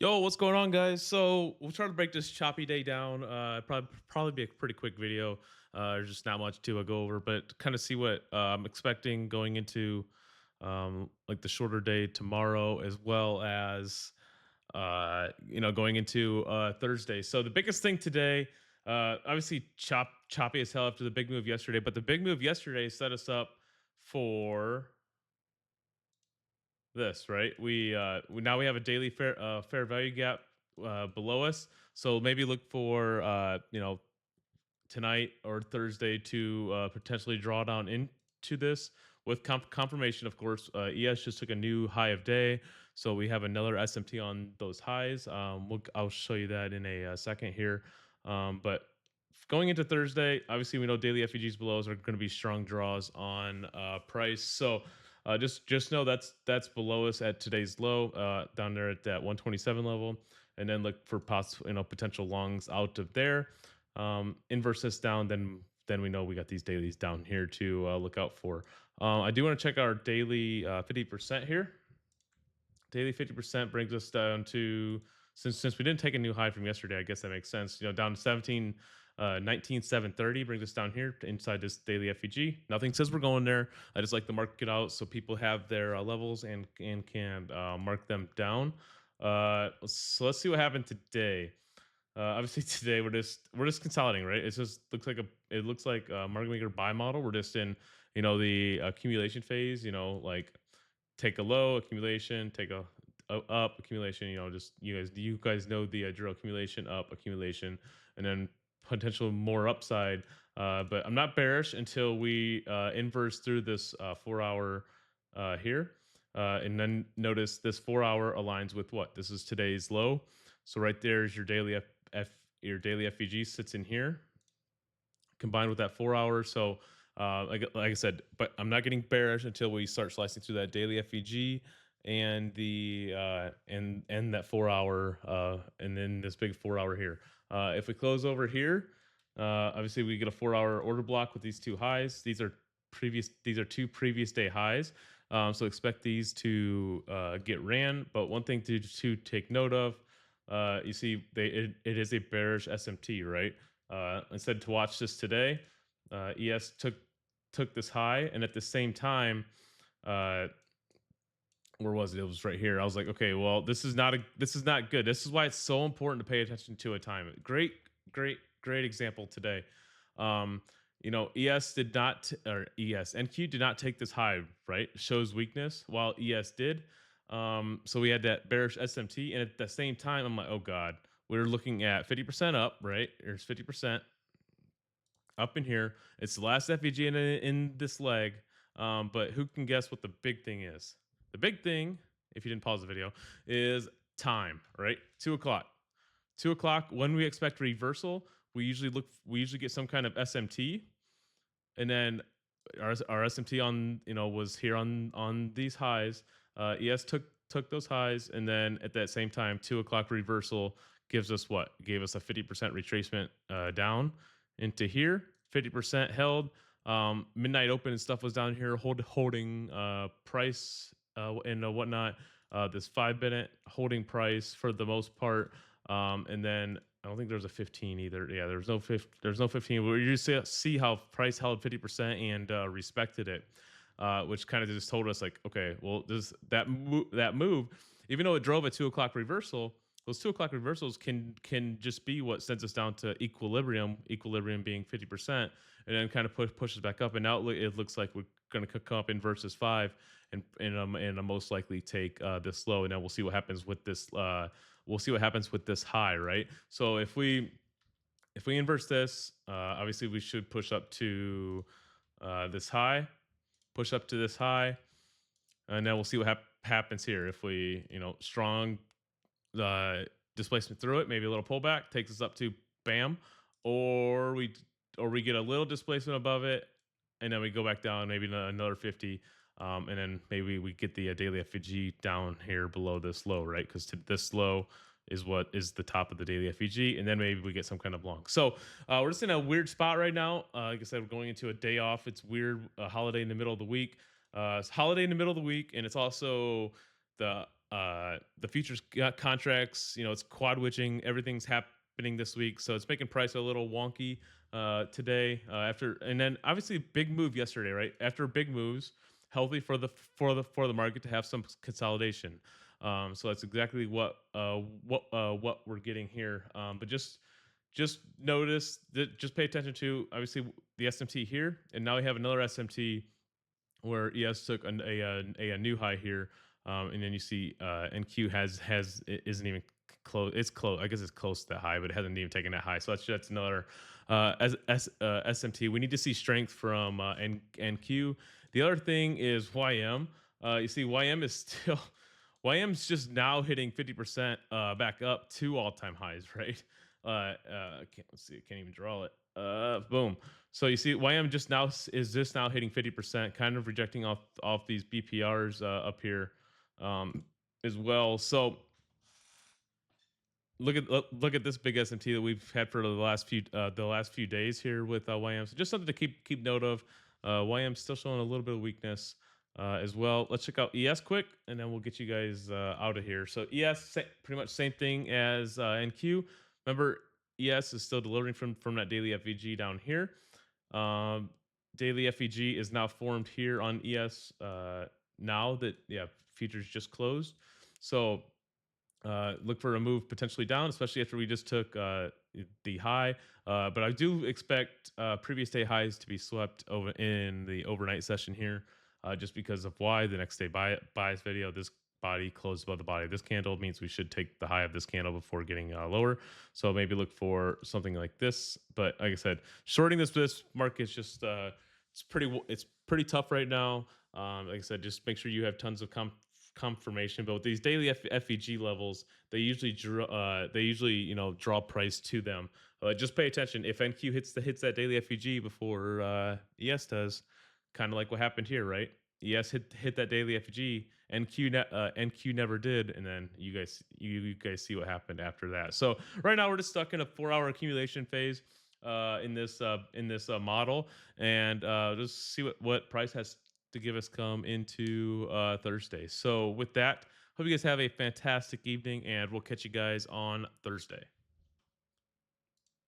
Yo, what's going on, guys? So we'll try to break this choppy day down. Probably be a pretty quick video. There's just not much to go over, but kind of see what I'm expecting going into like the shorter day tomorrow, as well as going into Thursday. So the biggest thing today, obviously choppy as hell after the big move yesterday, but the big move yesterday set us up for this, right? We now we have a daily fair value gap below us. So maybe look for tonight or Thursday to potentially draw down into this with confirmation. Of course, ES just took a new high of day, so we have another SMT on those highs. I'll show you that in a second here. But going into Thursday, obviously we know daily FEGs belows are going to be strong draws on price. So just know that's below us at today's low, down there at that 127 level, and then look for possible potential longs out of there. Inverse this down, then we know we got these dailies down here to look out for. I do want to check our daily 50% here. Daily 50% brings us down to, since we didn't take a new high from yesterday, I guess that makes sense. Down to 19,730 brings us down here to inside this daily FEG. Nothing says we're going there. I just like to mark it out so people have their levels and can mark them down. So let's see what happened today. Obviously today we're just consolidating, right? It looks like a market maker buy model. We're just in the accumulation phase. Like take a low accumulation, take a up accumulation. Just you guys know the drill: accumulation, up accumulation, and then potential more upside. But I'm not bearish until we inverse through this 4 hour here. And then notice this 4 hour aligns with what? This is today's low. So right there is your daily your daily FEG sits in here, combined with that 4 hour. So like I said, but I'm not getting bearish until we start slicing through that daily FEG and the and that 4 hour and then this big 4 hour here. If we close over here, obviously we get a 4 hour order block with these two highs. These are two previous day highs. So expect these to get ran. But one thing to take note of, you see, it is a bearish SMT, right? Instead to watch this today, ES took this high, and at the same time, uh, where was it? It was right here. I was like, okay, well, this is not good. This is why it's so important to pay attention to a time. Great example today. Um, ES did not, or ES NQ did not take this high, right? Shows weakness, while ES did. So we had that bearish SMT, and at the same time, I'm like, oh god, we're looking at 50% up, right? There's 50% up in here. It's the last FEG in this leg. But who can guess what the big thing is? The big thing, if you didn't pause the video, is time, right? 2 o'clock. 2 o'clock, when we expect reversal, we usually get some kind of SMT, and then our SMT on was here on these highs. ES took those highs, and then at that same time, 2 o'clock reversal gives us what? Gave us a 50% retracement down into here. 50% held. Midnight open and stuff was down here holding price and whatnot. This 5 minute holding price for the most part, and then I don't think there's a 15 either. Yeah, there's no 15. You see how price held 50% and respected it, which kind of just told us like, okay, well, that move, even though it drove a 2 o'clock reversal, those 2 o'clock reversals can just be what sends us down to equilibrium. Equilibrium being 50%, and then kind of pushes back up. And now it looks like we're going to come up in versus five, and most likely take this low, and then we'll see what happens with this. We'll see what happens with this high, right? So if we inverse this, obviously we should push up to this high, push up to this high, and then we'll see what happens here. If we, strong uh, displacement through it, maybe a little pullback takes us up to bam, or we get a little displacement above it, and then we go back down maybe another 50. And then maybe we get the daily FEG down here below this low, right? Because this low is what is the top of the daily FEG, and then maybe we get some kind of long. So we're just in a weird spot right now. Like I said, we're going into a day off. It's weird, a holiday in the middle of the week. It's holiday in the middle of the week, and it's also the The futures contracts, it's quad witching. Everything's happening this week, so it's making price a little wonky today. After and then obviously big move yesterday, right? After big moves, healthy for the market to have some consolidation. So that's exactly what we're getting here. But just notice that, just pay attention to obviously the SMT here, and now we have another SMT where ES took a new high here, and then you see NQ isn't even close. It's close. I guess it's close to that high, but it hasn't even taken that high. So that's another SMT. We need to see strength from NQ. The other thing is YM. You see, YM is still YM's just now hitting 50% back up to all time highs, right? Can't let's see, I can't even draw it. Boom. So you see, YM is just now hitting 50%, kind of rejecting off these BPRs up here um, as well. So look at this big SMT that we've had for the last few days here with YM. So just something to keep note of. YM still showing a little bit of weakness as well. Let's check out ES quick, and then we'll get you guys out of here. So pretty much same thing as NQ. Remember, ES is still delivering from that daily FVG down here. Um, Daily FEG is now formed here on ES now that futures just closed. So look for a move potentially down, especially after we just took the high. But I do expect previous day highs to be swept over in the overnight session here, just because of why the next day bias video. This body closed above the body of this candle means we should take the high of this candle before getting lower. So maybe look for something like this. But like I said, shorting this market is just it's pretty tough right now. Like I said, just make sure you have tons of confirmation. But with these daily FEG levels, they usually draw price to them. Just pay attention if NQ hits that daily FEG before ES does, kind of like what happened here, right? ES hit that daily FEG, NQ never did, and then you guys see what happened after that. So right now we're just stuck in a 4-hour accumulation phase in this model, and just see what price has to give us come into Thursday. So with that, hope you guys have a fantastic evening, and we'll catch you guys on Thursday.